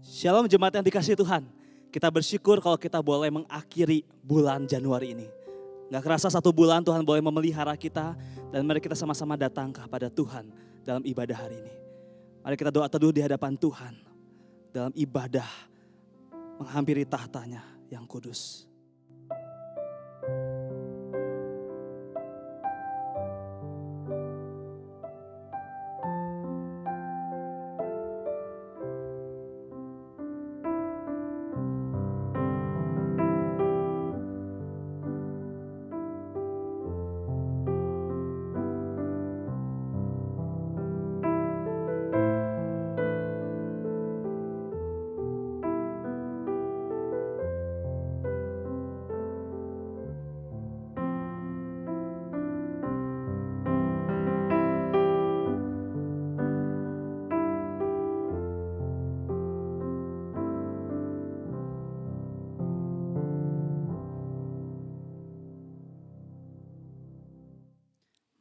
Shalom jemaat yang dikasihi Tuhan. Kita bersyukur kalau kita boleh mengakhiri bulan Januari ini. Gak kerasa 1 bulan Tuhan boleh memelihara kita. Dan mari kita sama-sama datang kepada Tuhan dalam ibadah hari ini. Mari kita doa teduh di hadapan Tuhan. Dalam ibadah menghampiri tahtanya yang kudus.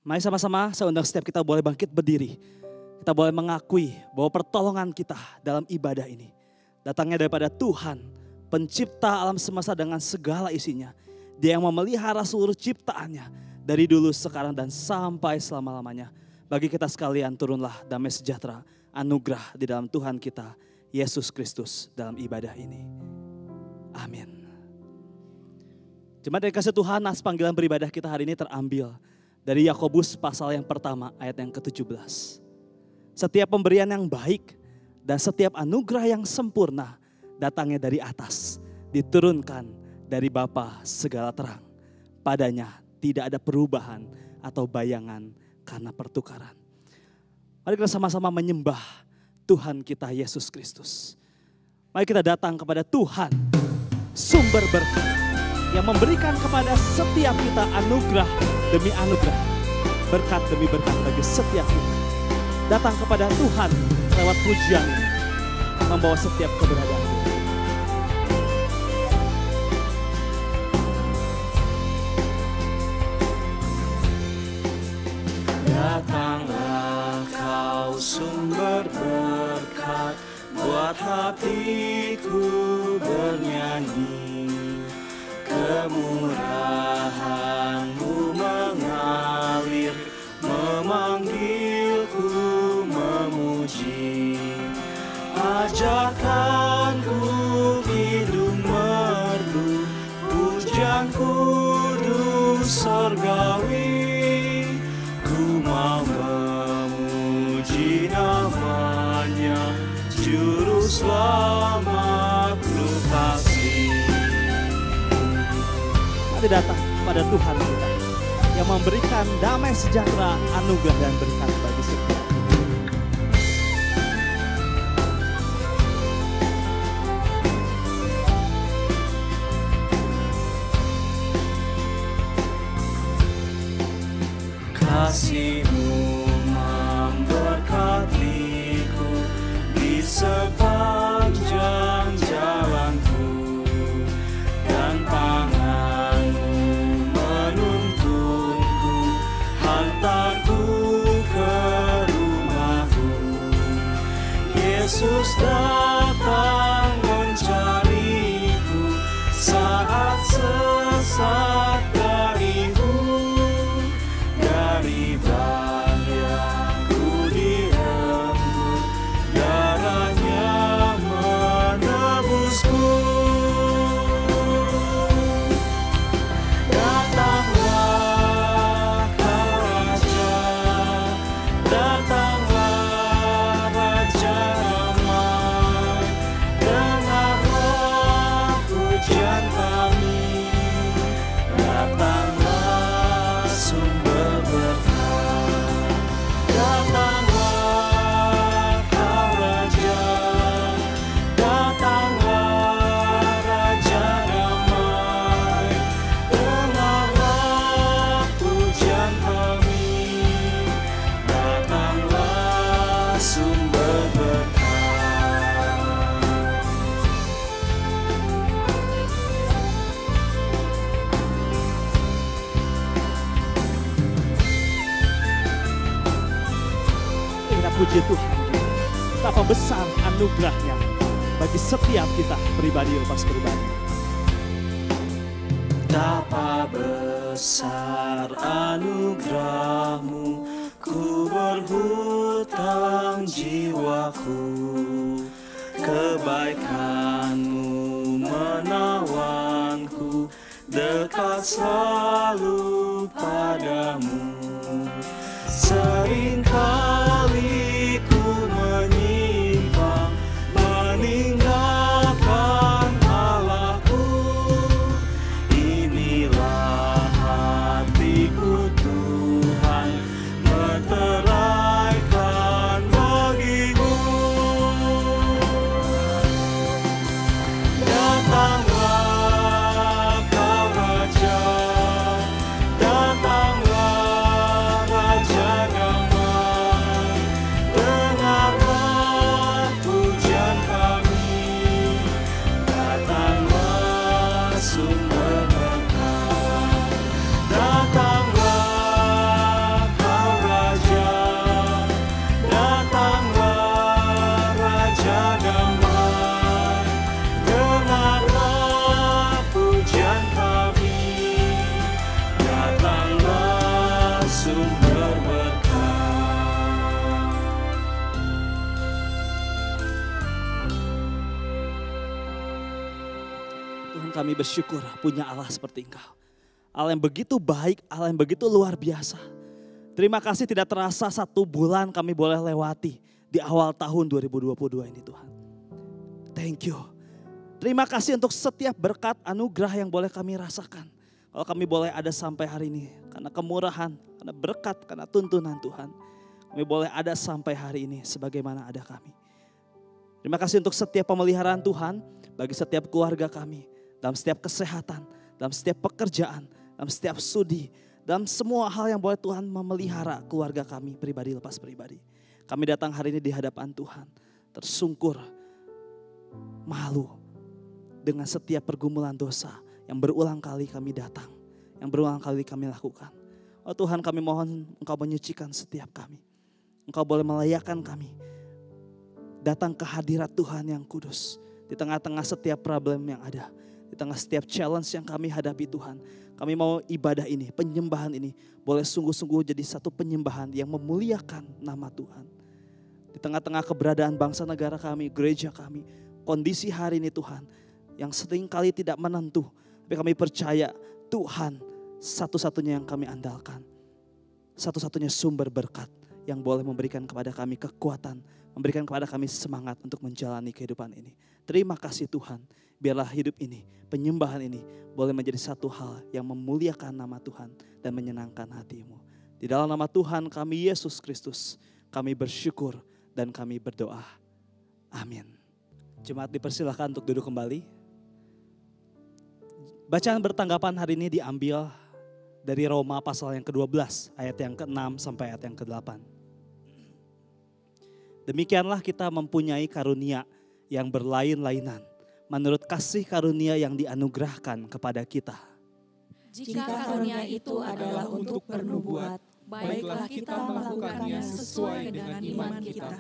Mari sama-sama saya undang setiap kita boleh bangkit berdiri. Kita boleh mengakui bahwa pertolongan kita dalam ibadah ini datangnya daripada Tuhan, pencipta alam semesta dengan segala isinya. Dia yang memelihara seluruh ciptaannya dari dulu, sekarang, dan sampai selama-lamanya. Bagi kita sekalian turunlah damai sejahtera, anugerah di dalam Tuhan kita, Yesus Kristus dalam ibadah ini. Amin. Jemaat yang dikasihi Tuhan, nas panggilan beribadah kita hari ini terambil dari Yakobus pasal yang pertama ayat yang ke-17. Setiap pemberian yang baik dan setiap anugerah yang sempurna datangnya dari atas, diturunkan dari Bapa segala terang. Padanya tidak ada perubahan atau bayangan karena pertukaran. Mari kita sama-sama menyembah Tuhan kita Yesus Kristus. Mari kita datang kepada Tuhan, sumber berkat, yang memberikan kepada setiap kita anugerah demi anugerah, berkat demi berkat bagi setiap kita. Datang kepada Tuhan lewat pujian membawa setiap keberadaan kita. Datanglah kau sumber berkat, buat hatiku bernyanyi. Kemurahan-Mu mengalir, memanggilku memuji. Ajarkanku hidup merdu, pujian kudus sorgawi. Ku mau memuji namanya, Juru Selamat Lukasi. Datang kepada Tuhan kita yang memberikan damai sejahtera, anugerah dan berkat bagi setiap kita. Kasih-Mu memberkatiku di sepanjang jalanku, dan Yesus datang mencariku saat sesat darimu. Dari bahyaku direnggut, darahnya menebusku. Datanglah Kau Raja, datanglah Raja. Puji Tuhan, betapa besar anugerahnya bagi setiap kita pribadi lepas pribadi. Betapa besar anugerah-Mu, ku berhutang jiwaku. Kebaikan-Mu menawanku, dekat selalu padamu. Seringkali ku menyimpang, meninggalkan Allahku. Inilah hatiku Tuhan, meteraikan bagi-Mu. Datanglah Kau Raja, datanglah Raja damai. Dengarlah pujian kami, datanglah sumber berkat. Datanglah Kau Raja, datanglah Raja damai. Dengarlah pujian kami, datanglah sumber berkat. Tuhan, kami bersyukur punya Allah seperti Engkau. Allah yang begitu baik, Allah yang begitu luar biasa. Terima kasih tidak terasa 1 bulan kami boleh lewati di awal tahun 2022 ini Tuhan. Thank you. Terima kasih untuk setiap berkat anugerah yang boleh kami rasakan. Kalau kami boleh ada sampai hari ini. Karena kemurahan, karena berkat, karena tuntunan Tuhan. Kami boleh ada sampai hari ini sebagaimana ada kami. Terima kasih untuk setiap pemeliharaan Tuhan bagi setiap keluarga kami. Dalam setiap kesehatan, dalam setiap pekerjaan, dalam setiap studi. Dalam semua hal yang boleh Tuhan memelihara keluarga kami pribadi lepas pribadi. Kami datang hari ini di hadapan Tuhan. Tersungkur, malu dengan setiap pergumulan dosa yang berulang kali kami datang. Yang berulang kali kami lakukan. Oh Tuhan, kami mohon Engkau menyucikan setiap kami. Engkau boleh melayakkan kami datang ke hadirat Tuhan yang kudus. Di tengah-tengah setiap problem yang ada. Di tengah setiap challenge yang kami hadapi Tuhan. Kami mau ibadah ini, penyembahan ini boleh sungguh-sungguh jadi satu penyembahan yang memuliakan nama Tuhan. Di tengah-tengah keberadaan bangsa negara kami, gereja kami, kondisi hari ini Tuhan yang seringkali tidak menentu. Tapi kami percaya Tuhan satu-satunya yang kami andalkan. Satu-satunya sumber berkat yang boleh memberikan kepada kami kekuatan, memberikan kepada kami semangat untuk menjalani kehidupan ini. Terima kasih Tuhan, biarlah hidup ini, penyembahan ini boleh menjadi satu hal yang memuliakan nama Tuhan dan menyenangkan hati-Mu. Di dalam nama Tuhan kami Yesus Kristus, kami bersyukur dan kami berdoa. Amin. Jemaat dipersilakan untuk duduk kembali. Bacaan bertanggapan hari ini diambil dari Roma pasal yang ke-12, ayat yang ke-6 sampai ayat yang ke-8. Demikianlah kita mempunyai karunia yang berlain-lainan menurut kasih karunia yang dianugerahkan kepada kita. Jika karunia itu adalah untuk bernubuat, baiklah kita melakukannya sesuai dengan iman kita.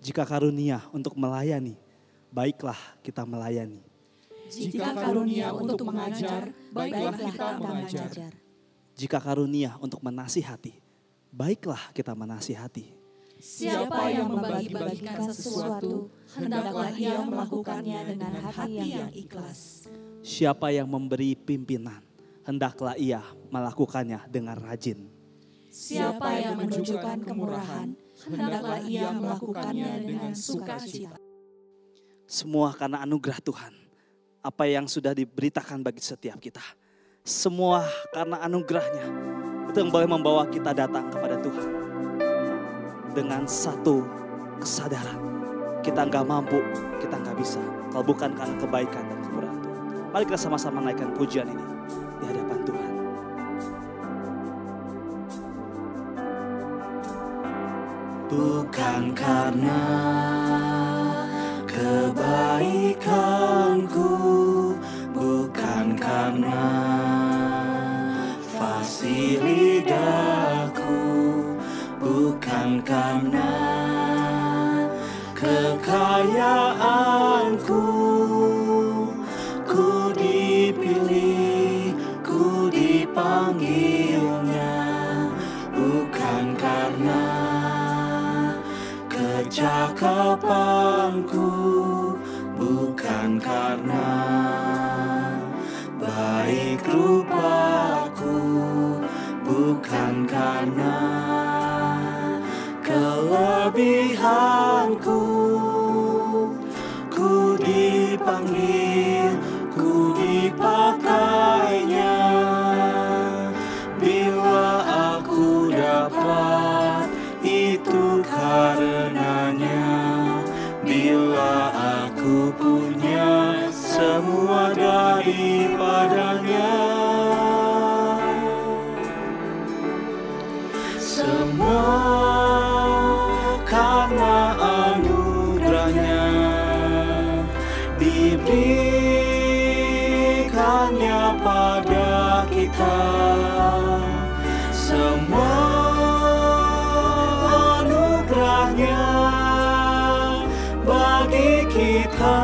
Jika karunia untuk melayani, baiklah kita melayani. Jika karunia untuk mengajar, baiklah kita mengajar. Jika karunia untuk menasihati, baiklah kita menasihati. Siapa yang membagi-bagikan sesuatu, hendaklah ia melakukannya dengan hati yang ikhlas. Siapa yang memberi pimpinan, hendaklah ia melakukannya dengan rajin. Siapa yang menunjukkan kemurahan, hendaklah ia melakukannya dengan sukacita. Semua karena anugerah Tuhan, apa yang sudah diberitakan bagi setiap kita. Semua karena anugerahnya, itu yang boleh membawa kita datang kepada Tuhan. Dengan satu kesadaran, kita nggak mampu, kita nggak bisa. Kalau bukan karena kebaikan dan kemurahan Tuhan. Mari kita sama-sama naikkan pujian ini di hadapan Tuhan. Bukan karena kebaikanku, bukan karena fasih lidahku, bukan karena kekayaanku, karena kecakapanku, bukan karena baik rupaku, bukan karena kelebihanku. Ku dipanggil, ku dipakainya. Bila aku dapat, itu karenanya. Bila aku punya semua daripadanya. Semua karena anugerahnya, diberikannya pada kita. Semua anugerahnya bagi kita,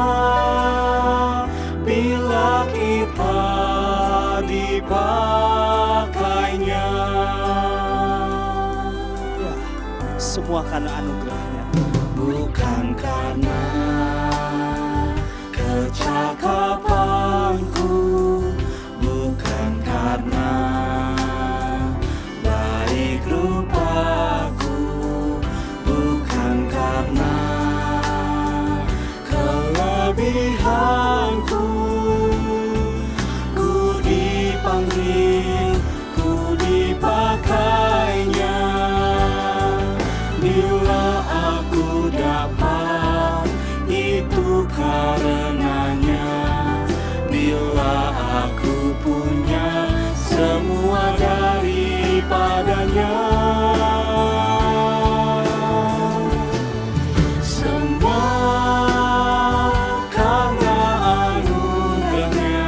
bila kita dipakainya. Semua karena anugerahnya, bukan karena kecakapanku, bukan karena baik rupaku, bukan karena kelebihanku. Ku dipanggil, ku dipakainya. Bila aku dapat, itu karenanya. Bila aku punya semua daripadanya. Semua karena anugerahnya,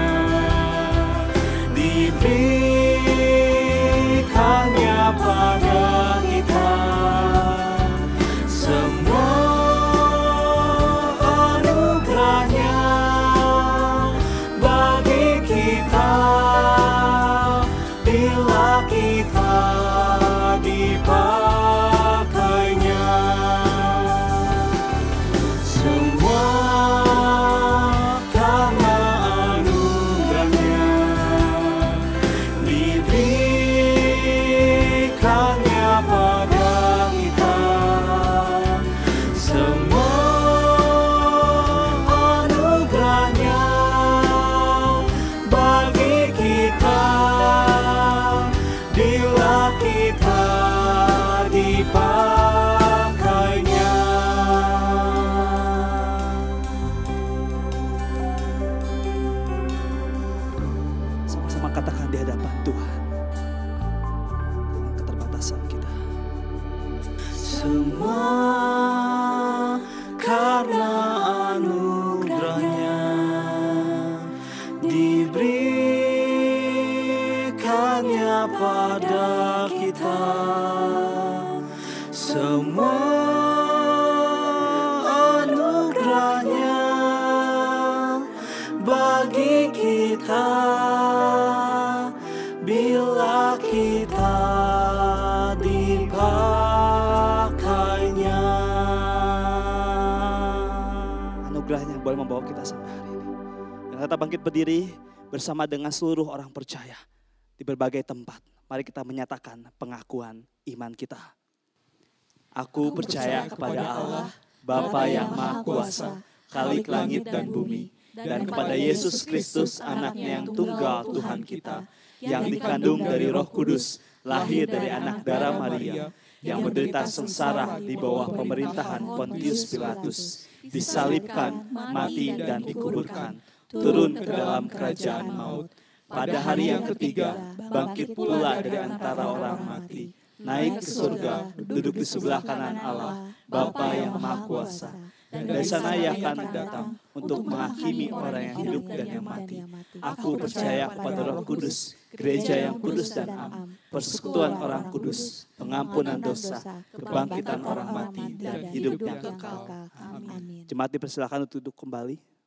diberikannya pada kita. Semua anugerahnya bagi kita, bila kita dipakainya. Semua karena anugerahnya, diberikannya pada kita. Semua anugerahnya bagi kita, bila kita dipakainya. sama-sama katakan di hadapan Tuhan dengan keterbatasan kita. Semua karena anugerahnya, diberikannya pada kita. Semua anugerahnya bagi kita, bila kita dipakainya. Anugerahnya yang boleh membawa kita sampai hari ini. Dan kita bangkit berdiri bersama dengan seluruh orang percaya di berbagai tempat. Mari kita menyatakan pengakuan iman kita. Aku percaya kepada Allah, Bapa yang Maha Kuasa, Khalik langit dan bumi, dan kepada Yesus Kristus, anaknya yang tunggal Tuhan kita, yang dikandung dari Roh Kudus, lahir dari anak darah Maria, yang menderita sengsara di bawah pemerintahan Pontius Pilatus, disalibkan, mati dan dikuburkan, turun ke dalam kerajaan maut. Pada hari yang ketiga, bangkit pula dari antara orang mati, naik ke surga, duduk di sebelah kanan Allah, Bapa yang Maha Kuasa. Dan dari sana Ia akan datang untuk menghakimi orang yang hidup dan yang mati. Aku percaya kepada Roh Kudus, gereja yang kudus dan am, persekutuan orang kudus, pengampunan dosa, kebangkitan orang mati, dan hidup yang kekal. Amin. Jemaat dipersilakan untuk duduk kembali.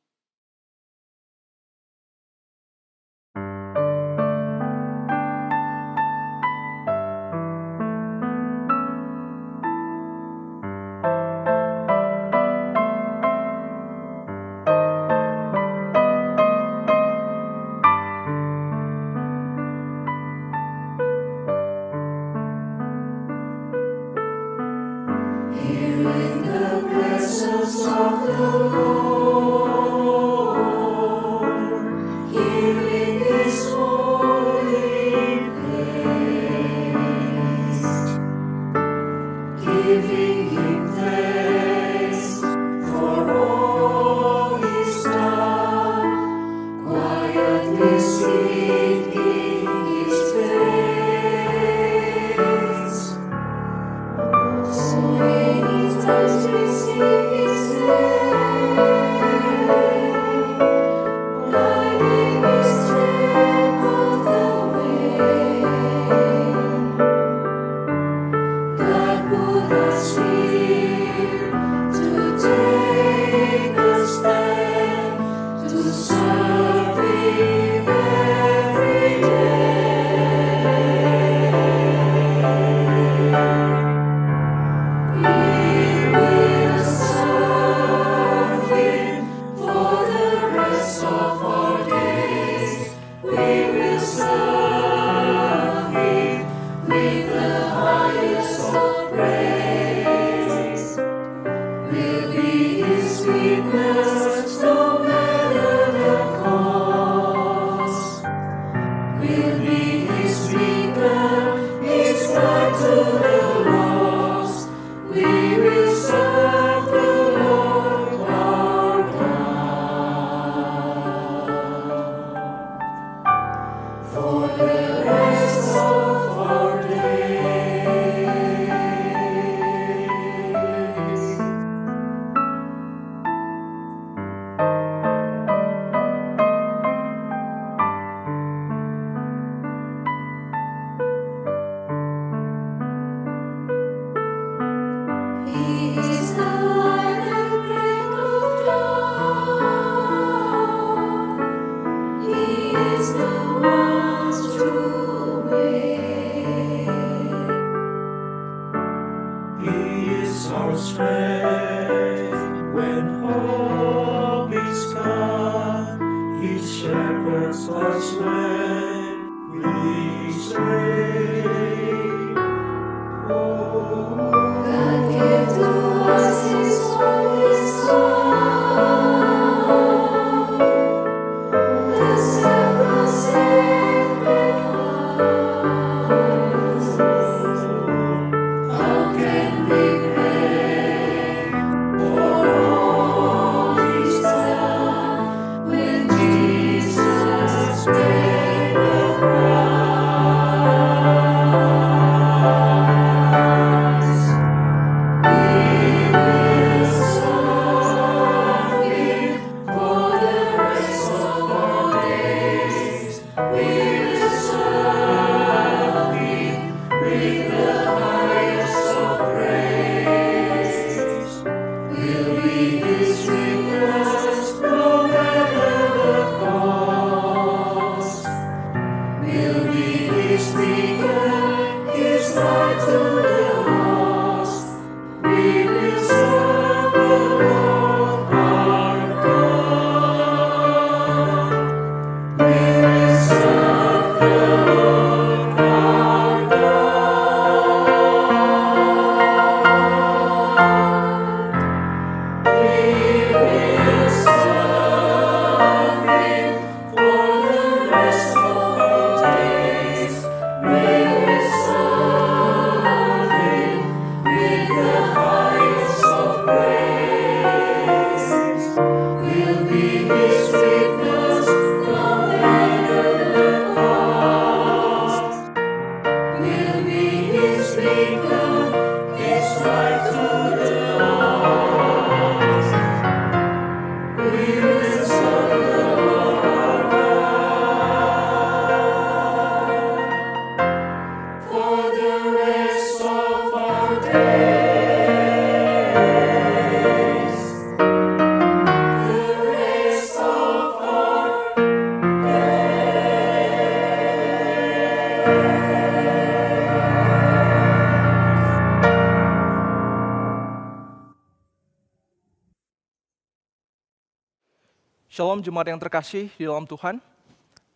Shalom jemaat yang terkasih di dalam Tuhan.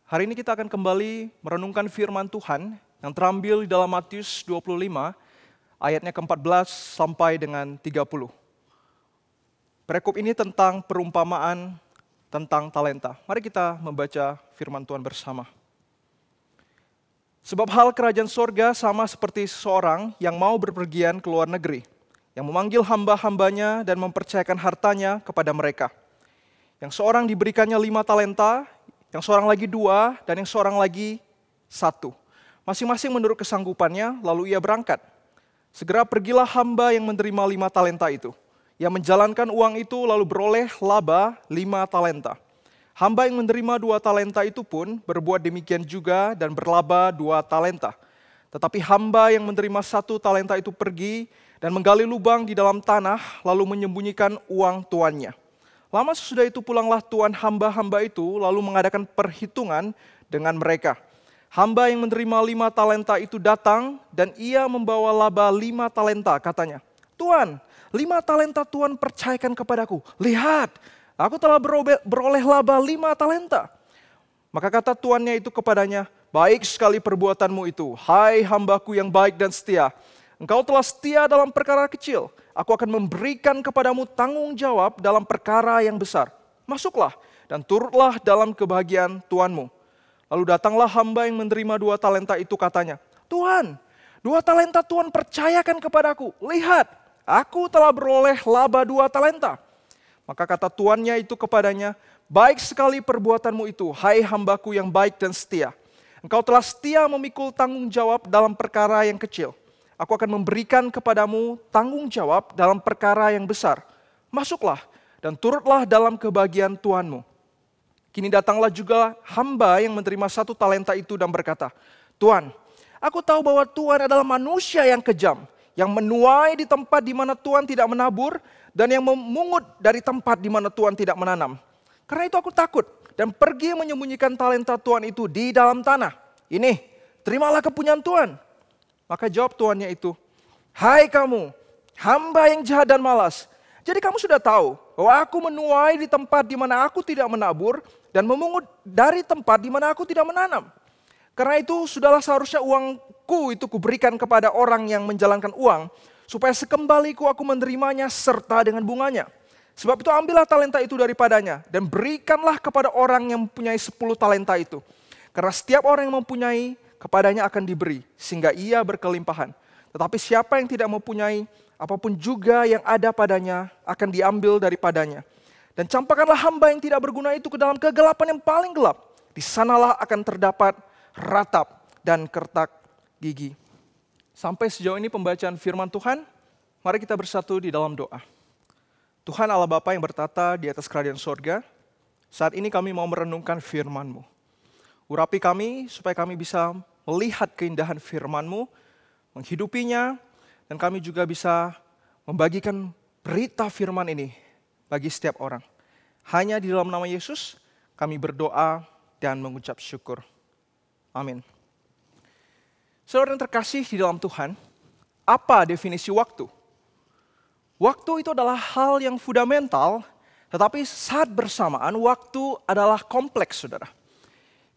Hari ini kita akan kembali merenungkan firman Tuhan yang terambil di dalam Matius 25 ayatnya ke-14 sampai dengan 30. Perikop ini tentang perumpamaan tentang talenta. Mari kita membaca firman Tuhan bersama. Sebab hal kerajaan sorga sama seperti seseorang yang mau berpergian ke luar negeri, yang memanggil hamba-hambanya dan mempercayakan hartanya kepada mereka. Yang seorang diberikannya 5 talenta, yang seorang lagi 2, dan yang seorang lagi 1. Masing-masing menurut kesanggupannya, lalu ia berangkat. Segera pergilah hamba yang menerima 5 talenta itu. Ia menjalankan uang itu lalu beroleh laba 5 talenta. Hamba yang menerima 2 talenta itu pun berbuat demikian juga dan berlaba 2 talenta. Tetapi hamba yang menerima 1 talenta itu pergi dan menggali lubang di dalam tanah lalu menyembunyikan uang tuannya. Lama sesudah itu pulanglah tuan hamba-hamba itu lalu mengadakan perhitungan dengan mereka. Hamba yang menerima 5 talenta itu datang dan ia membawa laba 5 talenta, katanya. Tuan, 5 talenta Tuhan percayakan kepadaku. Lihat, aku telah beroleh laba 5 talenta. Maka kata tuannya itu kepadanya, baik sekali perbuatanmu itu, hai hambaku yang baik dan setia. Engkau telah setia dalam perkara kecil. Aku akan memberikan kepadamu tanggung jawab dalam perkara yang besar. Masuklah dan turutlah dalam kebahagiaan Tuanmu. Lalu datanglah hamba yang menerima 2 talenta itu, katanya, Tuhan, 2 talenta Tuhan percayakan kepadaku. Lihat, aku telah beroleh laba 2 talenta. Maka kata tuannya itu kepadanya, baik sekali perbuatanmu itu, hai hambaku yang baik dan setia. Engkau telah setia memikul tanggung jawab dalam perkara yang kecil. Aku akan memberikan kepadamu tanggung jawab dalam perkara yang besar. Masuklah dan turutlah dalam kebahagiaan Tuanmu. Kini datanglah juga hamba yang menerima 1 talenta itu dan berkata, Tuan, aku tahu bahwa Tuhan adalah manusia yang kejam, yang menuai di tempat di mana Tuhan tidak menabur, dan yang memungut dari tempat di mana Tuhan tidak menanam. Karena itu aku takut dan pergi menyembunyikan talenta Tuhan itu di dalam tanah. Ini, terimalah kepunyaan Tuhan. Maka jawab tuannya itu, hai kamu, hamba yang jahat dan malas. Jadi kamu sudah tahu bahwa aku menuai di tempat di mana aku tidak menabur, dan memungut dari tempat di mana aku tidak menanam. Karena itu sudahlah seharusnya uangku itu kuberikan kepada orang yang menjalankan uang, supaya sekembaliku aku menerimanya serta dengan bunganya. Sebab itu ambillah talenta itu daripadanya, dan berikanlah kepada orang yang mempunyai 10 talenta itu. Karena setiap orang yang mempunyai, kepadanya akan diberi, sehingga ia berkelimpahan. Tetapi siapa yang tidak mempunyai, apapun juga yang ada padanya akan diambil daripadanya. Dan campakkanlah hamba yang tidak berguna itu ke dalam kegelapan yang paling gelap. Di sanalah akan terdapat ratap dan kertak gigi. Sampai sejauh ini pembacaan firman Tuhan, mari kita bersatu di dalam doa. Tuhan Allah Bapa yang bertata di atas kerajaan sorga, saat ini kami mau merenungkan firman-Mu. Urapi kami supaya kami bisa melihat keindahan firman-Mu, menghidupinya, dan kami juga bisa membagikan berita firman ini bagi setiap orang. Hanya di dalam nama Yesus kami berdoa dan mengucap syukur. Amin. Saudara yang terkasih di dalam Tuhan, apa definisi waktu? Waktu itu adalah hal yang fundamental, tetapi saat bersamaan waktu adalah kompleks, saudara.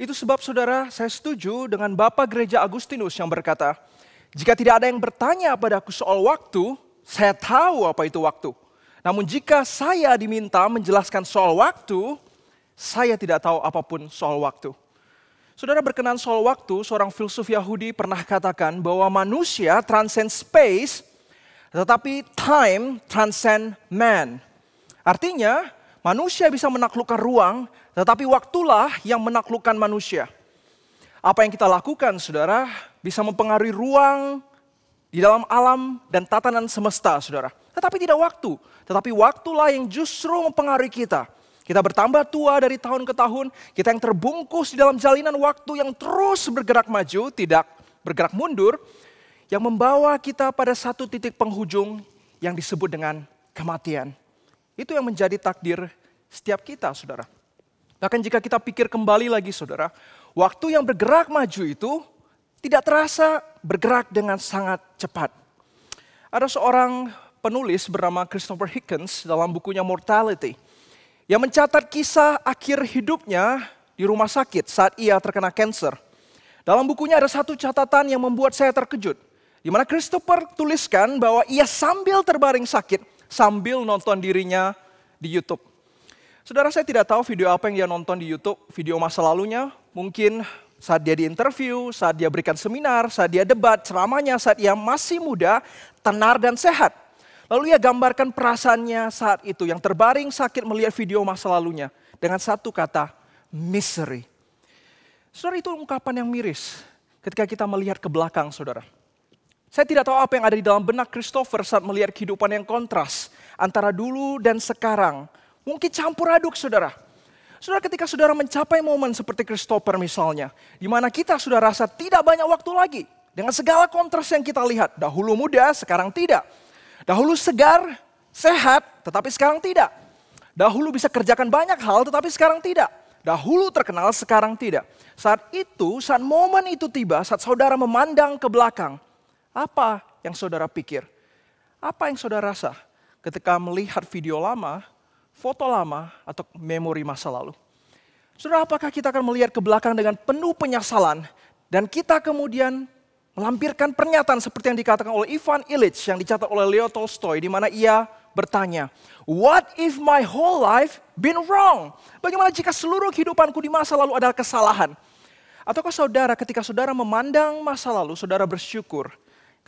Itu sebab saudara, saya setuju dengan Bapak Gereja Agustinus yang berkata, jika tidak ada yang bertanya padaku soal waktu, saya tahu apa itu waktu. Namun jika saya diminta menjelaskan soal waktu, saya tidak tahu apapun soal waktu. Saudara berkenan soal waktu, seorang filsuf Yahudi pernah katakan bahwa manusia transcend space, tetapi time transcend man. Artinya, manusia bisa menaklukkan ruang, tetapi waktulah yang menaklukkan manusia. Apa yang kita lakukan, saudara, bisa mempengaruhi ruang di dalam alam dan tatanan semesta, saudara. Tetapi tidak waktu. Tetapi waktulah yang justru mempengaruhi kita. Kita bertambah tua dari tahun ke tahun. Kita yang terbungkus di dalam jalinan waktu yang terus bergerak maju, tidak bergerak mundur. Yang membawa kita pada satu titik penghujung yang disebut dengan kematian. Itu yang menjadi takdir setiap kita, saudara. Bahkan jika kita pikir kembali lagi, saudara. Waktu yang bergerak maju itu tidak terasa bergerak dengan sangat cepat. Ada seorang penulis bernama Christopher Hitchens dalam bukunya Mortality yang mencatat kisah akhir hidupnya di rumah sakit saat ia terkena kanker. Dalam bukunya ada satu catatan yang membuat saya terkejut. Di mana Christopher tuliskan bahwa ia sambil terbaring sakit, sambil nonton dirinya di YouTube. Saudara, saya tidak tahu video apa yang dia nonton di YouTube, video masa lalunya, mungkin saat dia diinterview, saat dia berikan seminar, saat dia debat, ceramahnya, saat ia masih muda, tenar dan sehat. Lalu ia gambarkan perasaannya saat itu yang terbaring sakit melihat video masa lalunya dengan satu kata, misery. Saudara, itu ungkapan yang miris ketika kita melihat ke belakang, saudara. Saya tidak tahu apa yang ada di dalam benak Christopher saat melihat kehidupan yang kontras antara dulu dan sekarang. Mungkin campur aduk, saudara. Saudara, ketika saudara mencapai momen seperti Christopher misalnya, di mana kita sudah rasa tidak banyak waktu lagi dengan segala kontras yang kita lihat. Dahulu muda, sekarang tidak. Dahulu segar, sehat, tetapi sekarang tidak. Dahulu bisa kerjakan banyak hal, tetapi sekarang tidak. Dahulu terkenal, sekarang tidak. Saat momen itu tiba, saat saudara memandang ke belakang, apa yang saudara pikir? Apa yang saudara rasa ketika melihat video lama, foto lama, atau memori masa lalu? Saudara, apakah kita akan melihat ke belakang dengan penuh penyesalan, dan kita kemudian melampirkan pernyataan seperti yang dikatakan oleh Ivan Illich yang dicatat oleh Leo Tolstoy, di mana ia bertanya, what if my whole life been wrong? Bagaimana jika seluruh kehidupanku di masa lalu adalah kesalahan? Ataukah saudara ketika saudara memandang masa lalu, saudara bersyukur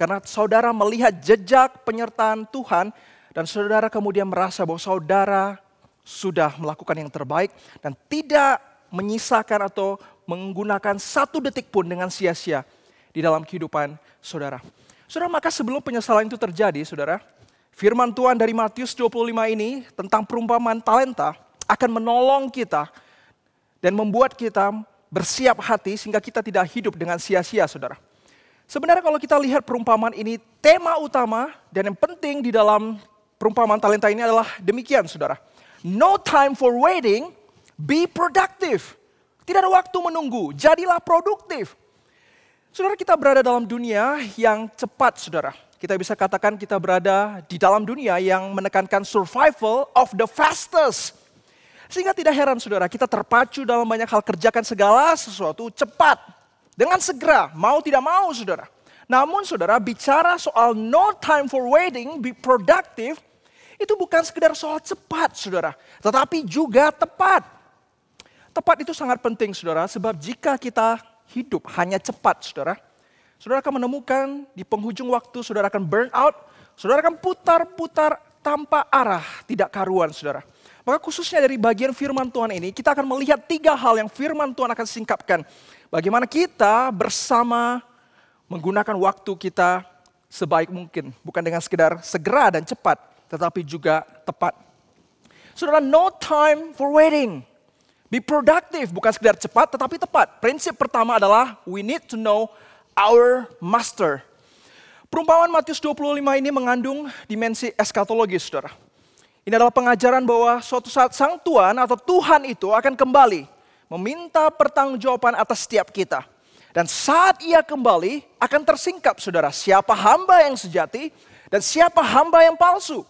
karena saudara melihat jejak penyertaan Tuhan dan saudara kemudian merasa bahwa saudara sudah melakukan yang terbaik dan tidak menyisakan atau menggunakan satu detik pun dengan sia-sia di dalam kehidupan saudara. Saudara, maka sebelum penyesalan itu terjadi, saudara, firman Tuhan dari Matius 25 ini tentang perumpamaan talenta akan menolong kita dan membuat kita bersiap hati sehingga kita tidak hidup dengan sia-sia, saudara. Sebenarnya kalau kita lihat perumpamaan ini, tema utama dan yang penting di dalam perumpamaan talenta ini adalah demikian, saudara. No time for waiting, be productive. Tidak ada waktu menunggu, jadilah produktif. Saudara, kita berada dalam dunia yang cepat, saudara. Kita bisa katakan kita berada di dalam dunia yang menekankan survival of the fastest. Sehingga tidak heran, saudara, kita terpacu dalam banyak hal, kerjakan segala sesuatu cepat. Dengan segera, mau tidak mau, saudara. Namun, saudara, bicara soal no time for waiting, be productive, itu bukan sekedar soal cepat, saudara. Tetapi juga tepat. Tepat itu sangat penting, saudara, sebab jika kita hidup hanya cepat, saudara akan menemukan di penghujung waktu, saudara akan burn out, saudara akan putar-putar tanpa arah, tidak karuan, saudara. Maka khususnya dari bagian firman Tuhan ini, kita akan melihat 3 hal yang firman Tuhan akan singkapkan. Bagaimana kita bersama menggunakan waktu kita sebaik mungkin. Bukan dengan sekedar segera dan cepat, tetapi juga tepat. Saudara, no time for waiting. Be productive, bukan sekedar cepat tetapi tepat. Prinsip pertama adalah we need to know our master. Perumpamaan Matius 25 ini mengandung dimensi eskatologis, saudara. Ini adalah pengajaran bahwa suatu saat Sang Tuhan atau Tuhan itu akan kembali meminta pertanggungjawaban atas setiap kita. Dan saat ia kembali akan tersingkap, saudara, siapa hamba yang sejati dan siapa hamba yang palsu.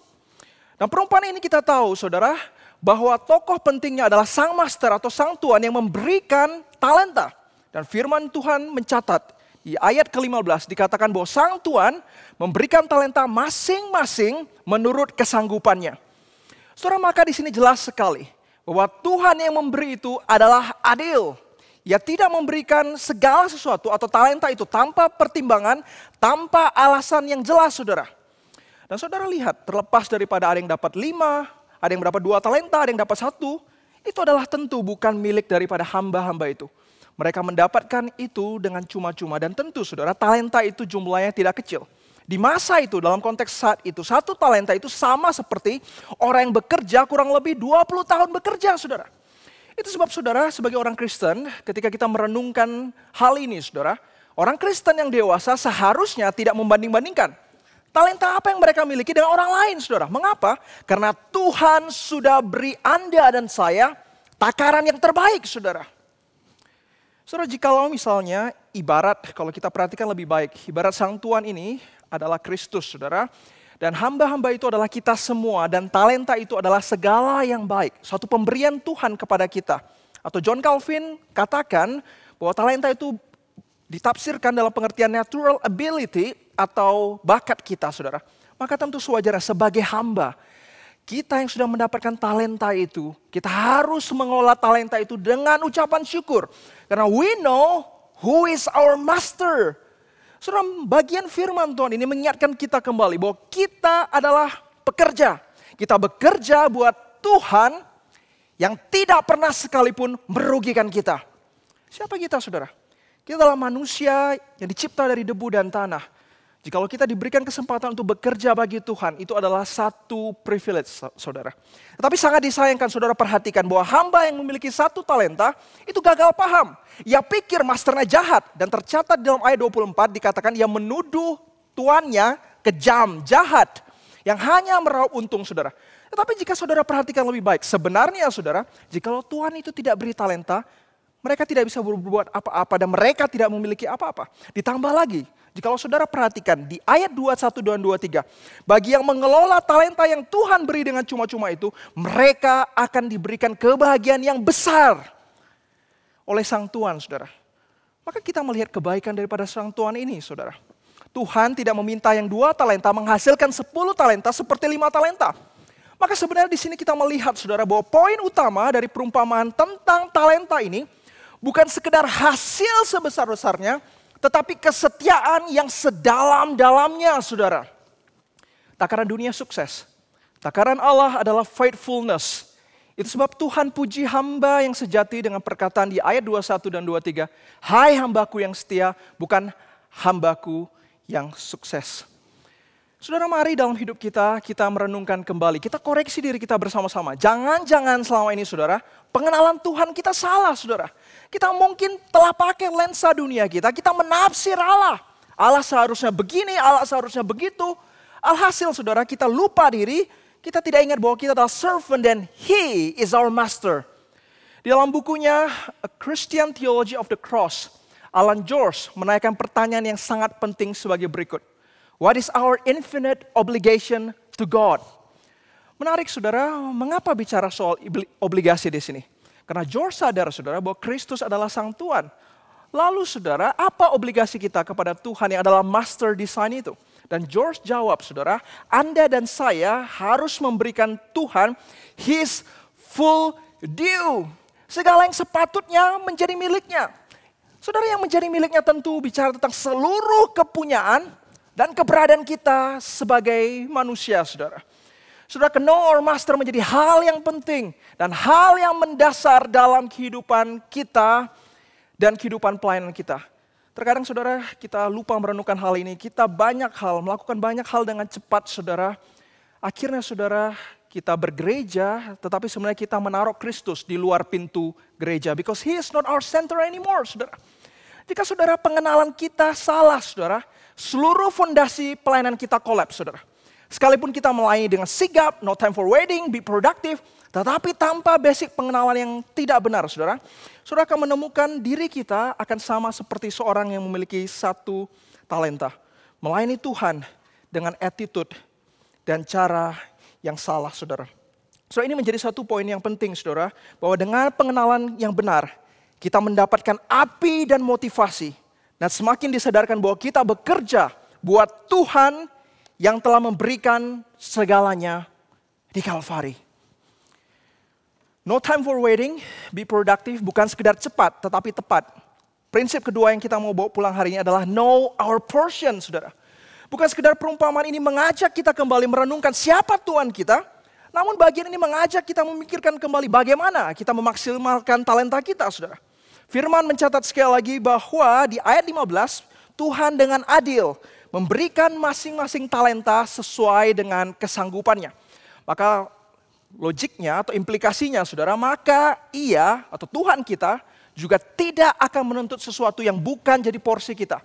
Dan perumpamaan ini kita tahu, saudara, bahwa tokoh pentingnya adalah sang master atau sang tuan yang memberikan talenta. Dan firman Tuhan mencatat di ayat ke-15 dikatakan bahwa sang tuan memberikan talenta masing-masing menurut kesanggupannya. Saudara, maka di sini jelas sekali bahwa Tuhan yang memberi itu adalah adil. Ia tidak memberikan segala sesuatu atau talenta itu tanpa pertimbangan, tanpa alasan yang jelas, saudara. Dan saudara lihat, terlepas daripada ada yang dapat 5, ada yang dapat 2 talenta, ada yang dapat 1. Itu adalah tentu bukan milik daripada hamba-hamba itu. Mereka mendapatkan itu dengan cuma-cuma. Dan tentu, saudara, talenta itu jumlahnya tidak kecil. Di masa itu, dalam konteks saat itu, 1 talenta itu sama seperti orang yang bekerja kurang lebih 20 tahun bekerja, saudara. Itu sebab, saudara, sebagai orang Kristen, ketika kita merenungkan hal ini, saudara, orang Kristen yang dewasa seharusnya tidak membanding-bandingkan talenta apa yang mereka miliki dengan orang lain, saudara. Mengapa? Karena Tuhan sudah beri Anda dan saya takaran yang terbaik, saudara. Saudara, jikalau misalnya ibarat, kalau kita perhatikan lebih baik, ibarat sang tuan ini adalah Kristus, saudara. Dan hamba-hamba itu adalah kita semua, dan talenta itu adalah segala yang baik. Suatu pemberian Tuhan kepada kita. Atau John Calvin katakan bahwa talenta itu ditafsirkan dalam pengertian natural ability atau bakat kita, saudara, maka tentu sewajarnya sebagai hamba, kita yang sudah mendapatkan talenta itu, kita harus mengelola talenta itu dengan ucapan syukur. Karena we know who is our master. Saudara, bagian firman Tuhan ini mengingatkan kita kembali bahwa kita adalah pekerja. Kita bekerja buat Tuhan yang tidak pernah sekalipun merugikan kita. Siapa kita, saudara? Kita adalah manusia yang dicipta dari debu dan tanah. Jikalau kita diberikan kesempatan untuk bekerja bagi Tuhan, itu adalah satu privilege, saudara. Tetapi sangat disayangkan, saudara, perhatikan bahwa hamba yang memiliki satu talenta, itu gagal paham. Ia pikir masternya jahat, dan tercatat dalam ayat 24 dikatakan ia menuduh tuannya kejam, jahat, yang hanya meraup untung, saudara. Tetapi jika saudara perhatikan lebih baik, sebenarnya, saudara, jikalau Tuhan itu tidak beri talenta, mereka tidak bisa berbuat apa-apa dan mereka tidak memiliki apa-apa. Ditambah lagi, jikalau saudara perhatikan di ayat 21 dan 23, bagi yang mengelola talenta yang Tuhan beri dengan cuma-cuma itu, mereka akan diberikan kebahagiaan yang besar oleh Sang Tuhan, saudara. Maka kita melihat kebaikan daripada Sang Tuhan ini, saudara. Tuhan tidak meminta yang 2 talenta menghasilkan 10 talenta seperti 5 talenta. Maka sebenarnya di sini kita melihat, saudara, bahwa poin utama dari perumpamaan tentang talenta ini bukan sekedar hasil sebesar-besarnya, tetapi kesetiaan yang sedalam-dalamnya, saudara. Takaran dunia sukses. Takaran Allah adalah faithfulness. Itu sebab Tuhan puji hamba yang sejati dengan perkataan di ayat 21 dan 23. Hai hambaku yang setia, bukan hambaku yang sukses. Saudara, mari dalam hidup kita merenungkan kembali. Kita koreksi diri kita bersama-sama. Jangan-jangan selama ini, saudara, pengenalan Tuhan kita salah, saudara. Kita mungkin telah pakai lensa dunia kita menafsir Allah. Allah seharusnya begini, Allah seharusnya begitu. Alhasil, saudara, kita lupa diri, kita tidak ingat bahwa kita adalah servant dan He is our master. Di dalam bukunya A Christian Theology of the Cross, Alan George menaikkan pertanyaan yang sangat penting sebagai berikut. What is our infinite obligation to God? Menarik, saudara, mengapa bicara soal obligasi di sini? Karena George sadar, saudara, bahwa Kristus adalah Sang Tuhan. Lalu, saudara, apa obligasi kita kepada Tuhan yang adalah master design itu? Dan George jawab, saudara, Anda dan saya harus memberikan Tuhan His full due. Segala yang sepatutnya menjadi miliknya. Saudara, yang menjadi miliknya tentu bicara tentang seluruh kepunyaan dan keberadaan kita sebagai manusia, saudara. Saudara, know our master menjadi hal yang penting dan hal yang mendasar dalam kehidupan kita dan kehidupan pelayanan kita. Terkadang, saudara, kita lupa merenungkan hal ini. Kita melakukan banyak hal dengan cepat, saudara. Akhirnya, saudara, kita bergereja, tetapi sebenarnya kita menaruh Kristus di luar pintu gereja. Because He is not our center anymore, saudara. Jika, saudara, pengenalan kita salah, saudara, seluruh fondasi pelayanan kita kolaps, saudara. Sekalipun kita melayani dengan sigap, no time for waiting, be productive, tetapi tanpa basic pengenalan yang tidak benar, saudara. Saudara akan menemukan diri kita akan sama seperti seorang yang memiliki satu talenta. Melayani Tuhan dengan attitude dan cara yang salah, saudara. So ini menjadi satu poin yang penting, saudara. Bahwa dengan pengenalan yang benar, kita mendapatkan api dan motivasi. Dan semakin disadarkan bahwa kita bekerja buat Tuhan yang telah memberikan segalanya di Kalvari. No time for waiting, be productive, bukan sekedar cepat tetapi tepat. Prinsip kedua yang kita mau bawa pulang hari ini adalah know our portion, saudara. Bukan sekedar perumpamaan ini mengajak kita kembali merenungkan siapa Tuhan kita, namun bagian ini mengajak kita memikirkan kembali bagaimana kita memaksimalkan talenta kita, saudara. Firman mencatat sekali lagi bahwa di ayat 15, Tuhan dengan adil memberikan masing-masing talenta sesuai dengan kesanggupannya. Maka logiknya atau implikasinya, saudara, maka Ia atau Tuhan kita juga tidak akan menuntut sesuatu yang bukan jadi porsi kita.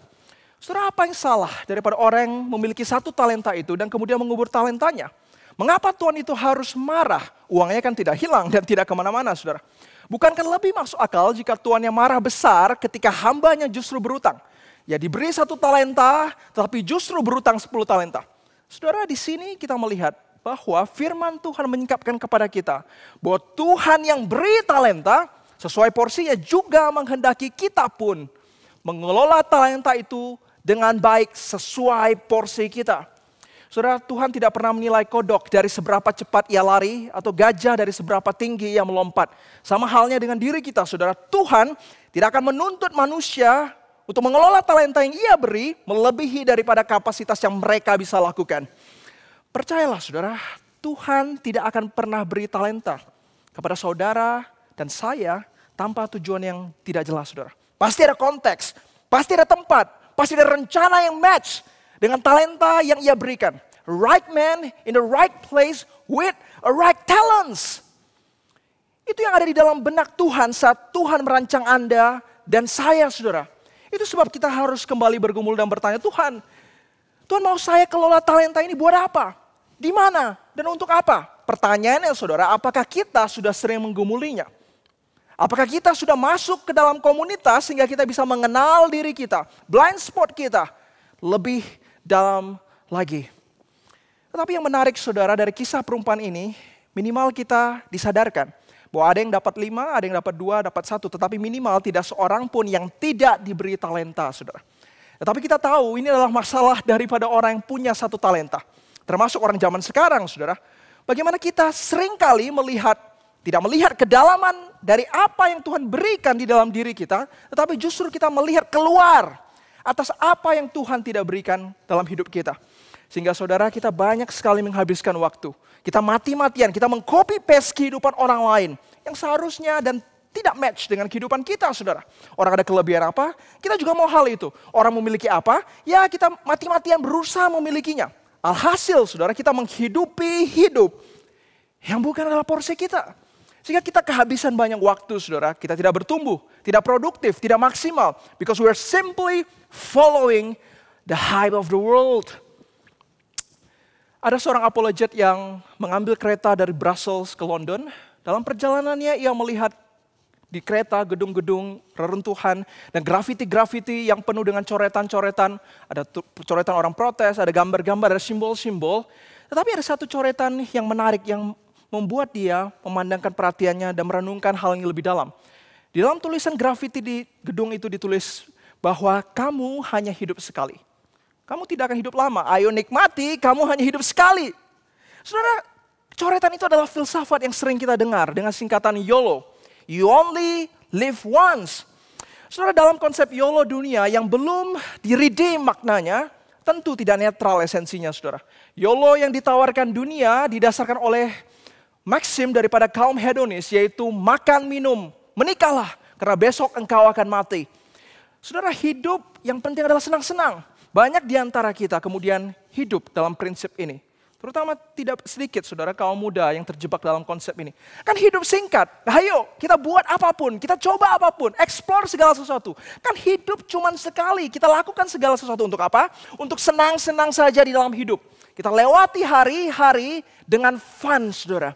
Saudara, apa yang salah daripada orang yang memiliki satu talenta itu dan kemudian mengubur talentanya? Mengapa Tuhan itu harus marah? Uangnya kan tidak hilang dan tidak kemana-mana, saudara. Bukankah lebih masuk akal jika Tuhan yang marah besar ketika hambanya justru berutang? Ya, diberi satu talenta, tetapi justru berutang 10 talenta. Saudara, di sini kita melihat bahwa firman Tuhan menyingkapkan kepada kita bahwa Tuhan yang beri talenta sesuai porsinya juga menghendaki kita pun mengelola talenta itu dengan baik sesuai porsi kita. Saudara, Tuhan tidak pernah menilai kodok dari seberapa cepat ia lari atau gajah dari seberapa tinggi ia melompat. Sama halnya dengan diri kita, saudara. Tuhan tidak akan menuntut manusia untuk mengelola talenta yang ia beri melebihi daripada kapasitas yang mereka bisa lakukan. Percayalah saudara, Tuhan tidak akan pernah beri talenta kepada saudara dan saya tanpa tujuan yang tidak jelas, saudara. Pasti ada konteks, pasti ada tempat, pasti ada rencana yang match dengan talenta yang ia berikan. Right man in the right place with a right talents. Itu yang ada di dalam benak Tuhan saat Tuhan merancang Anda dan saya, saudara. Itu sebab kita harus kembali bergumul dan bertanya, Tuhan mau saya kelola talenta ini buat apa? Di mana? Dan untuk apa? Pertanyaannya saudara, apakah kita sudah sering menggumulinya? Apakah kita sudah masuk ke dalam komunitas sehingga kita bisa mengenal diri kita, blind spot kita lebih dalam lagi. Tetapi yang menarik saudara dari kisah perempuan ini, minimal kita disadarkan bahwa ada yang dapat 5, ada yang dapat 2, dapat 1. Tetapi minimal tidak seorang pun yang tidak diberi talenta, saudara. Tetapi kita tahu ini adalah masalah daripada orang yang punya 1 talenta. Termasuk orang zaman sekarang, saudara. Bagaimana kita seringkali tidak melihat kedalaman dari apa yang Tuhan berikan di dalam diri kita. Tetapi justru kita melihat keluar atas apa yang Tuhan tidak berikan dalam hidup kita. Sehingga saudara, kita banyak sekali menghabiskan waktu. Kita mati-matian, kita meng-copy paste kehidupan orang lain yang seharusnya dan tidak match dengan kehidupan kita, saudara. Orang ada kelebihan apa, kita juga mau hal itu. Orang memiliki apa, ya kita mati-matian berusaha memilikinya. Alhasil, saudara, kita menghidupi hidup yang bukan adalah porsi kita. Sehingga kita kehabisan banyak waktu, saudara. Kita tidak bertumbuh, tidak produktif, tidak maksimal. Because we are simply following the hype of the world. Ada seorang apologet yang mengambil kereta dari Brussels ke London. Dalam perjalanannya ia melihat di kereta gedung-gedung, reruntuhan, dan grafiti-grafiti yang penuh dengan coretan-coretan. Ada coretan orang protes, ada gambar-gambar, ada simbol-simbol. Tetapi ada satu coretan yang menarik, yang membuat dia memandangkan perhatiannya dan merenungkan hal yang lebih dalam. Di dalam tulisan grafiti di gedung itu ditulis bahwa kamu hanya hidup sekali. Kamu tidak akan hidup lama, ayo nikmati, kamu hanya hidup sekali. Saudara, coretan itu adalah filsafat yang sering kita dengar dengan singkatan YOLO. You only live once. Saudara, dalam konsep YOLO dunia yang belum di-redeem maknanya, tentu tidak netral esensinya, saudara. YOLO yang ditawarkan dunia didasarkan oleh maksim daripada kaum hedonis, yaitu makan, minum, menikahlah, karena besok engkau akan mati. Saudara, hidup yang penting adalah senang-senang. Banyak di antara kita kemudian hidup dalam prinsip ini. Terutama tidak sedikit, saudara, kaum muda yang terjebak dalam konsep ini. Kan hidup singkat, ayo kita buat apapun, kita coba apapun, explore segala sesuatu. Kan hidup cuma sekali, kita lakukan segala sesuatu untuk apa? Untuk senang-senang saja di dalam hidup. Kita lewati hari-hari dengan fun, saudara.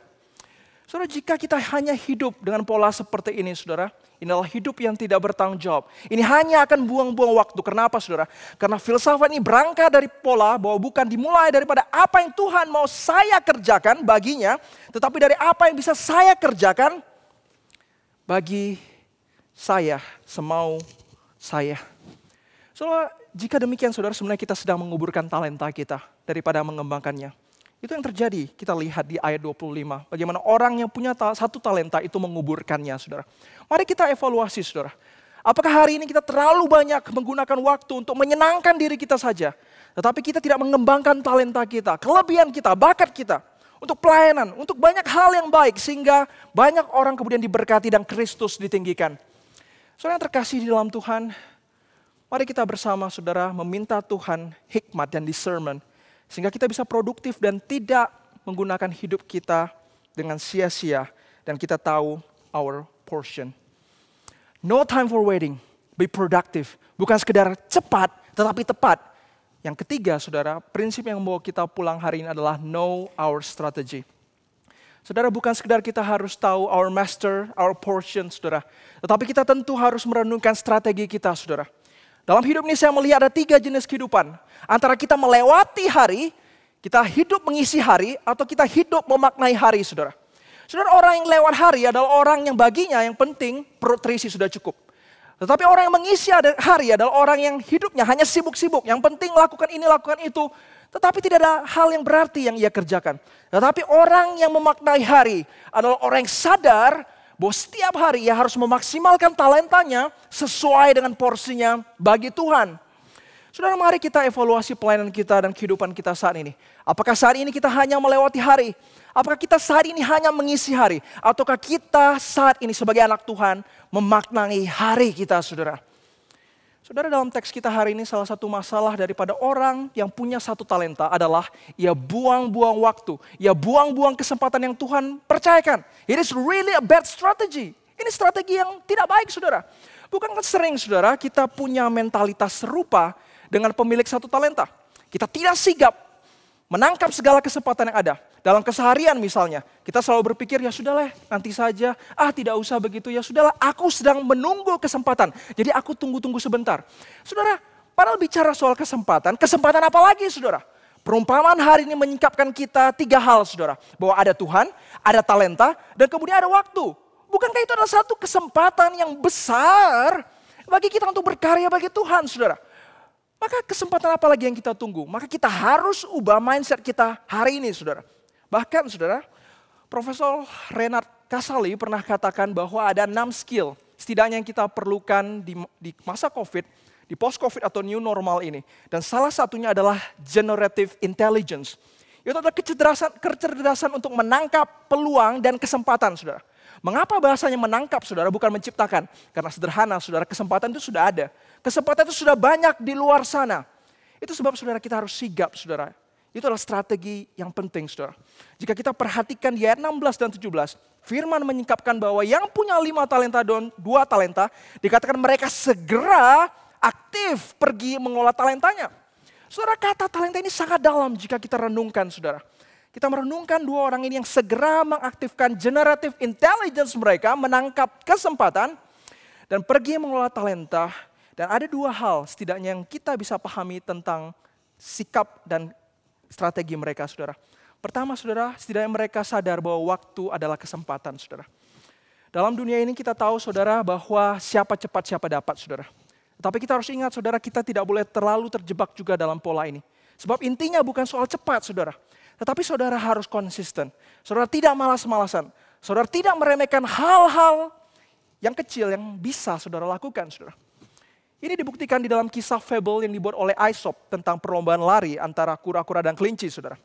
Saudara, jika kita hanya hidup dengan pola seperti ini, saudara, inilah hidup yang tidak bertanggung jawab. Ini hanya akan buang-buang waktu. Kenapa, saudara? Karena filsafat ini berangkat dari pola bahwa bukan dimulai daripada apa yang Tuhan mau saya kerjakan baginya, tetapi dari apa yang bisa saya kerjakan bagi saya, semau saya. Saudara, jika demikian, saudara, sebenarnya kita sedang menguburkan talenta kita daripada mengembangkannya. Itu yang terjadi, kita lihat di ayat 25. Bagaimana orang yang punya 1 talenta itu menguburkannya, saudara. Mari kita evaluasi, saudara. Apakah hari ini kita terlalu banyak menggunakan waktu untuk menyenangkan diri kita saja. Tetapi kita tidak mengembangkan talenta kita, kelebihan kita, bakat kita. Untuk pelayanan, untuk banyak hal yang baik. Sehingga banyak orang kemudian diberkati dan Kristus ditinggikan. Saudara yang terkasih di dalam Tuhan, mari kita bersama, saudara, meminta Tuhan hikmat dan discernment. Sehingga kita bisa produktif dan tidak menggunakan hidup kita dengan sia-sia. Dan kita tahu our portion. No time for waiting, be productive. Bukan sekedar cepat, tetapi tepat. Yang ketiga, saudara, prinsip yang membawa kita pulang hari ini adalah know our strategy. Saudara, bukan sekedar kita harus tahu our master, our portion, saudara. Tetapi kita tentu harus merenungkan strategi kita, saudara. Dalam hidup ini saya melihat ada 3 jenis kehidupan. Antara kita melewati hari, kita hidup mengisi hari, atau kita hidup memaknai hari, saudara. Saudara, orang yang lewat hari adalah orang yang baginya yang penting perut terisi sudah cukup. Tetapi orang yang mengisi hari adalah orang yang hidupnya hanya sibuk-sibuk. Yang penting lakukan ini, lakukan itu. Tetapi tidak ada hal yang berarti yang ia kerjakan. Tetapi orang yang memaknai hari adalah orang yang sadar bahwa setiap hari ia harus memaksimalkan talentanya sesuai dengan porsinya bagi Tuhan. Saudara, mari kita evaluasi pelayanan kita dan kehidupan kita saat ini. Apakah saat ini kita hanya melewati hari? Apakah kita saat ini hanya mengisi hari? Ataukah kita saat ini sebagai anak Tuhan memaknai hari kita, saudara? Saudara, dalam teks kita hari ini salah satu masalah daripada orang yang punya satu talenta adalah ia buang-buang waktu. Ia buang-buang kesempatan yang Tuhan percayakan. It is really a bad strategy. Ini strategi yang tidak baik, saudara. Bukankah sering, saudara, kita punya mentalitas serupa dengan pemilik satu talenta? Kita tidak sigap menangkap segala kesempatan yang ada. Dalam keseharian misalnya, kita selalu berpikir, ya sudahlah nanti saja, tidak usah begitu, ya sudahlah aku sedang menunggu kesempatan. Jadi aku tunggu-tunggu sebentar. Saudara, padahal bicara soal kesempatan apa lagi, saudara? Perumpamaan hari ini menyingkapkan kita 3 hal, saudara. Bahwa ada Tuhan, ada talenta, dan kemudian ada waktu. Bukankah itu adalah satu kesempatan yang besar bagi kita untuk berkarya bagi Tuhan, saudara? Maka kesempatan apa lagi yang kita tunggu? Maka kita harus ubah mindset kita hari ini, saudara. Bahkan, saudara, Profesor Renard Casali pernah katakan bahwa ada 6 skill setidaknya yang kita perlukan di masa COVID, di post-COVID atau new normal ini. Dan salah satunya adalah generative intelligence. Itu adalah kecerdasan untuk menangkap peluang dan kesempatan, saudara. Mengapa bahasanya menangkap, saudara, bukan menciptakan? Karena sederhana, saudara, kesempatan itu sudah ada. Kesempatan itu sudah banyak di luar sana. Itu sebab, saudara, kita harus sigap, saudara. Itu adalah strategi yang penting, saudara. Jika kita perhatikan di ayat 16 dan 17, firman menyingkapkan bahwa yang punya 5 talenta dan 2 talenta, dikatakan mereka segera aktif pergi mengolah talentanya. Saudara, kata talenta ini sangat dalam jika kita renungkan, saudara. Kita merenungkan 2 orang ini yang segera mengaktifkan generative intelligence mereka, menangkap kesempatan, dan pergi mengelola talenta. Dan ada 2 hal setidaknya yang kita bisa pahami tentang sikap dan strategi mereka, saudara. Pertama, saudara, setidaknya mereka sadar bahwa waktu adalah kesempatan, saudara. Dalam dunia ini kita tahu, saudara, bahwa siapa cepat siapa dapat, saudara. Tapi kita harus ingat, saudara, kita tidak boleh terlalu terjebak juga dalam pola ini. Sebab intinya bukan soal cepat, saudara. Tetapi saudara harus konsisten. Saudara tidak malas-malasan. Saudara tidak meremehkan hal-hal yang kecil yang bisa saudara lakukan, saudara. Ini dibuktikan di dalam kisah fable yang dibuat oleh Aesop tentang perlombaan lari antara kura-kura dan kelinci, saudara.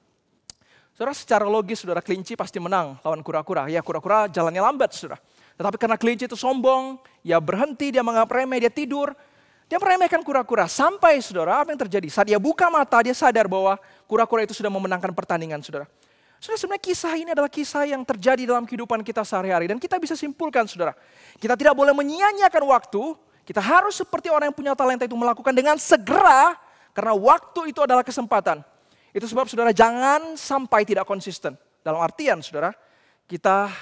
Saudara, secara logis, saudara, kelinci pasti menang lawan kura-kura. Ya, kura-kura jalannya lambat, saudara. Tetapi karena kelinci itu sombong, ya berhenti, dia menganggap remeh, dia tidur. Dia meremehkan kura-kura. Sampai, saudara, apa yang terjadi? Saat dia buka mata, dia sadar bahwa kura-kura itu sudah memenangkan pertandingan, saudara. Saudara, sebenarnya kisah ini adalah kisah yang terjadi dalam kehidupan kita sehari-hari. Dan kita bisa simpulkan, saudara. Kita tidak boleh menyia-nyiakan waktu. Kita harus seperti orang yang punya talenta itu melakukan dengan segera. Karena waktu itu adalah kesempatan. Itu sebab, saudara, jangan sampai tidak konsisten. Dalam artian, saudara, kita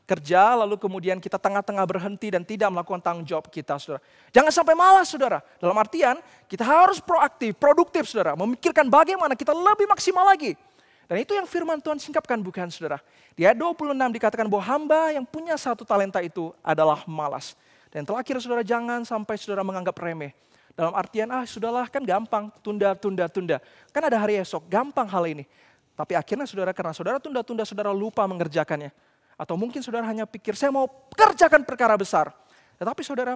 kerja lalu kemudian kita tengah-tengah berhenti dan tidak melakukan tanggung jawab kita, saudara. Jangan sampai malas, saudara. Dalam artian kita harus proaktif, produktif, saudara. Memikirkan bagaimana kita lebih maksimal lagi. Dan itu yang firman Tuhan singkapkan, bukan, saudara. Di ayat 26 dikatakan bahwa hamba yang punya 1 talenta itu adalah malas. Dan terakhir, saudara, jangan sampai saudara menganggap remeh. Dalam artian, sudahlah, kan gampang, tunda. Kan ada hari esok, gampang hal ini. Tapi akhirnya, saudara, karena saudara tunda-tunda, saudara lupa mengerjakannya. Atau mungkin saudara hanya pikir, saya mau kerjakan perkara besar. Tetapi saudara,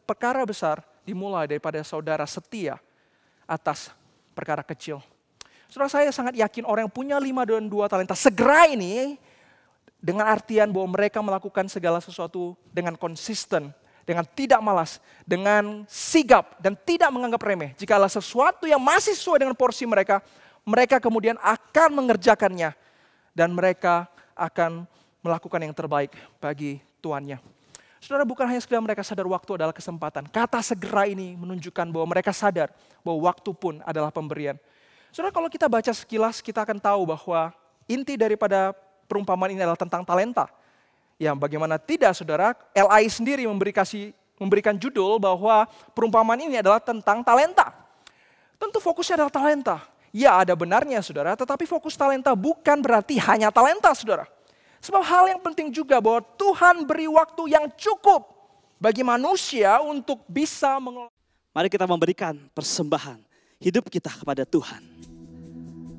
perkara besar dimulai daripada saudara setia atas perkara kecil. Saudara, saya sangat yakin orang yang punya 5 dan 2 talenta segera ini, dengan artian bahwa mereka melakukan segala sesuatu dengan konsisten, dengan tidak malas, dengan sigap dan tidak menganggap remeh. Jikalau sesuatu yang masih sesuai dengan porsi mereka, mereka kemudian akan mengerjakannya. Dan mereka akan melakukan yang terbaik bagi tuannya. Saudara, bukan hanya sekedar mereka sadar waktu adalah kesempatan. Kata segera ini menunjukkan bahwa mereka sadar bahwa waktu pun adalah pemberian. Saudara, kalau kita baca sekilas, kita akan tahu bahwa inti daripada perumpamaan ini adalah tentang talenta. Ya, bagaimana tidak, saudara, LI sendiri memberikan judul bahwa perumpamaan ini adalah tentang talenta. Tentu fokusnya adalah talenta. Ya, ada benarnya, saudara, tetapi fokus talenta bukan berarti hanya talenta, saudara. Sebab hal yang penting juga bahwa Tuhan beri waktu yang cukup bagi manusia untuk bisa mengelola. Mari kita memberikan persembahan hidup kita kepada Tuhan.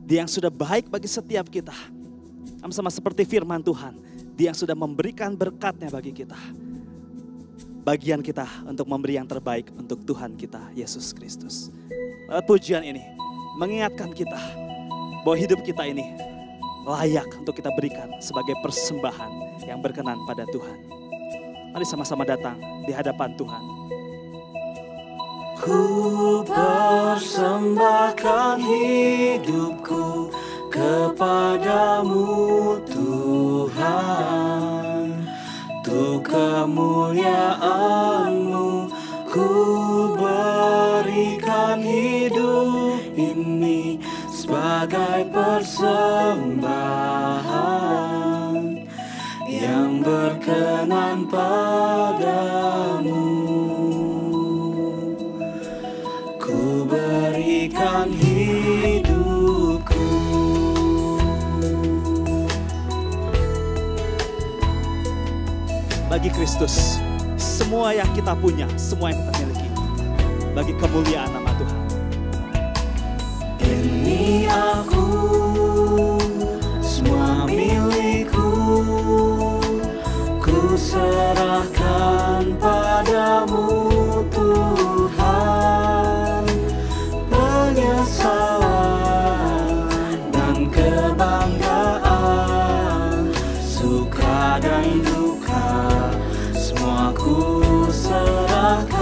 Dia yang sudah baik bagi setiap kita. Sama-sama seperti firman Tuhan. Dia yang sudah memberikan berkat-Nya bagi kita. Bagian kita untuk memberi yang terbaik untuk Tuhan kita, Yesus Kristus. Lewat pujian ini mengingatkan kita bahwa hidup kita ini layak untuk kita berikan sebagai persembahan yang berkenan pada Tuhan. Mari sama-sama datang di hadapan Tuhan. Ku persembahkan hidupku kepadamu Tuhan, untuk kemuliaan-Mu ku berikan hidup ini sebagai persembahan yang berkenan padamu. Ku berikan hidupku. Bagi Kristus, semua yang kita punya, semua yang kita miliki, bagi kemuliaan nama Tuhan. Ini aku, semua milikku, ku serahkan padamu Tuhan. Penyesalan dan kebanggaan, suka dan duka, semua ku serahkan.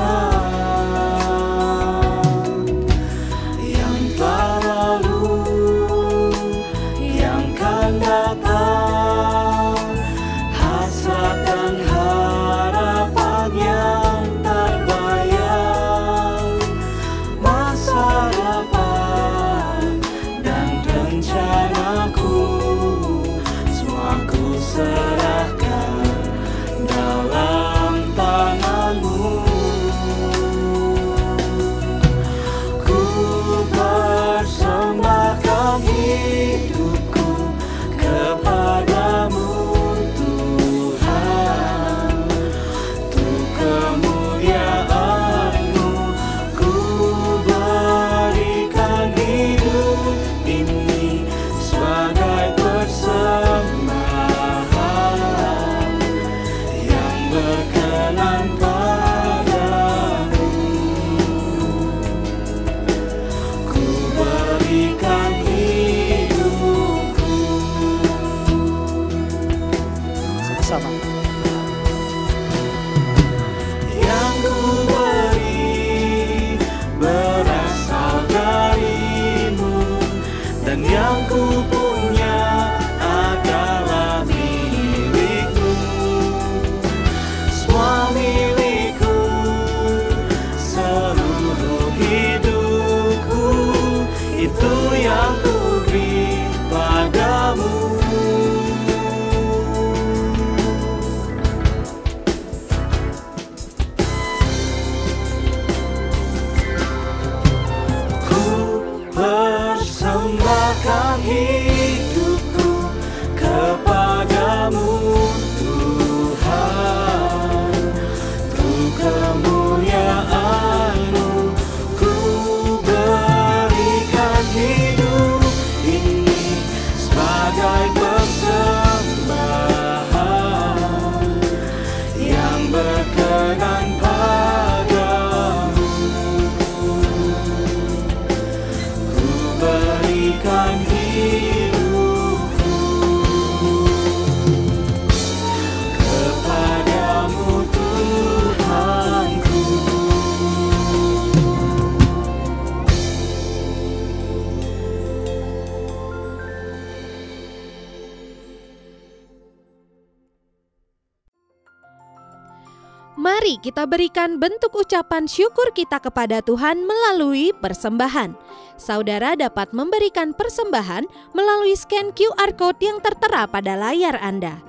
Mari kita berikan bentuk ucapan syukur kita kepada Tuhan melalui persembahan. Saudara dapat memberikan persembahan melalui scan QR Code yang tertera pada layar Anda.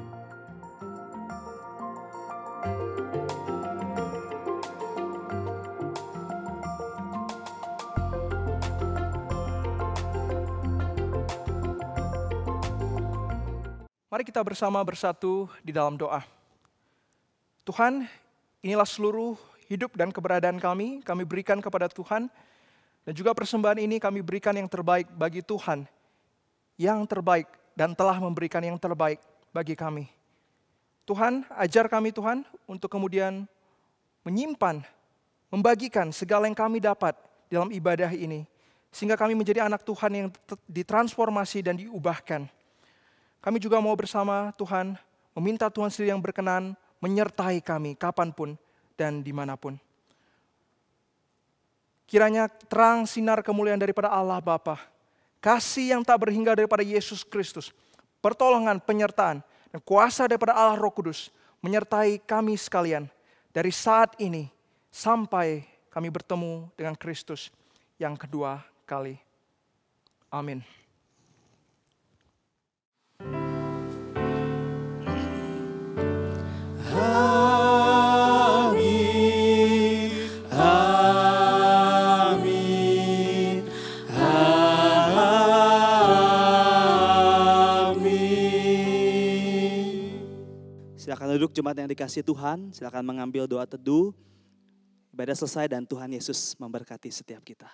Mari kita bersama bersatu di dalam doa. Tuhan, inilah seluruh hidup dan keberadaan kami berikan kepada Tuhan. Dan juga persembahan ini kami berikan yang terbaik bagi Tuhan. Yang terbaik dan telah memberikan yang terbaik bagi kami. Tuhan, ajar kami Tuhan untuk kemudian menyimpan, membagikan segala yang kami dapat dalam ibadah ini. Sehingga kami menjadi anak Tuhan yang ditransformasi dan diubahkan. Kami juga mau bersama Tuhan, meminta Tuhan sendiri yang berkenan menyertai kami kapanpun dan dimanapun. Kiranya terang sinar kemuliaan daripada Allah Bapa, kasih yang tak berhingga daripada Yesus Kristus, pertolongan, penyertaan, dan kuasa daripada Allah Roh Kudus menyertai kami sekalian dari saat ini sampai kami bertemu dengan Kristus yang kedua kali. Amin. Silakan duduk jemaat yang dikasihi Tuhan, silakan mengambil doa teduh. Ibadah selesai dan Tuhan Yesus memberkati setiap kita.